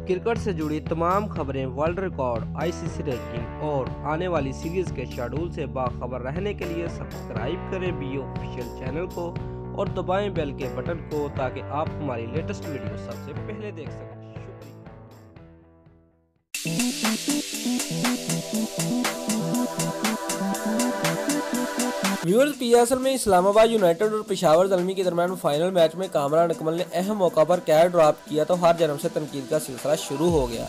Cricket से जुड़ी तमाम खबरें, वर्ल्ड रिकॉर्ड, आईसीसी रैंकिंग और आने वाली सीरीज के शेड्यूल से बाखबर रहने के लिए सब्सक्राइब करें बी ऑफिशियल चैनल को और दबाएं बेल के बटन को ताकि आप हमारी लेटेस्ट वीडियो सबसे पहले देख सकें। व्यूअर्स, पीएसएल में इस्लामाबाद यूनाइटेड और पेशावर ज़ल्मी के दरमियान फाइनल मैच में कामरान अकमल ने अहम मौका पर कैच ड्रॉप किया तो हर जन्म से तनकीद का सिलसिला शुरू हो गया,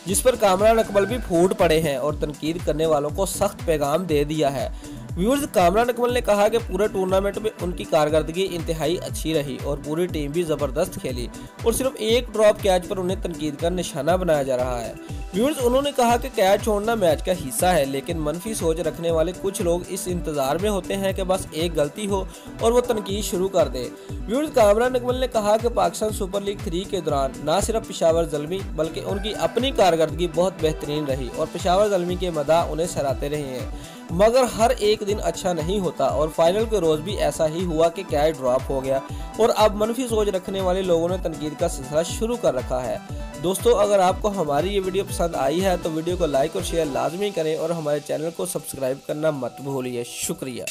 जिस पर कामरान अकमल भी फूट पड़े हैं और तनकीद करने वालों को सख्त पैगाम दे दिया है। व्यूअर्स, कामरान अकमल ने कहा कि पूरे टूर्नामेंट में उनकी कारकर्दगी इंतहाई अच्छी रही और पूरी टीम भी ज़बरदस्त खेली और सिर्फ एक ड्रॉप कैच पर उन्हें तनकीद का निशाना बनाया जा रहा है। व्यूअर्स, उन्होंने कहा कि कैच छोड़ना मैच का हिस्सा है, लेकिन मनफी सोच रखने वाले कुछ लोग इस इंतजार में होते हैं कि बस एक गलती हो और वो तनकीद शुरू कर दे। व्यूअर्स, कामरान अकमल ने कहा कि पाकिस्तान सुपर लीग 3 के दौरान न सिर्फ पेशावर ज़ल्मी बल्कि उनकी अपनी कारकर्दगी बहुत बेहतरीन रही और पेशावर ज़ल्मी के मदाह उन्हें सराहते रहे हैं, मगर हर एक दिन अच्छा नहीं होता और फाइनल के रोज भी ऐसा ही हुआ कि कैच ड्रॉप हो गया और अब मनफी सोच रखने वाले लोगों ने तनकीद का सिलसिला शुरू कर रखा है। दोस्तों, अगर आपको हमारी ये वीडियो पसंद आई है तो वीडियो को लाइक और शेयर लाजमी करें और हमारे चैनल को सब्सक्राइब करना मत भूलिए। शुक्रिया।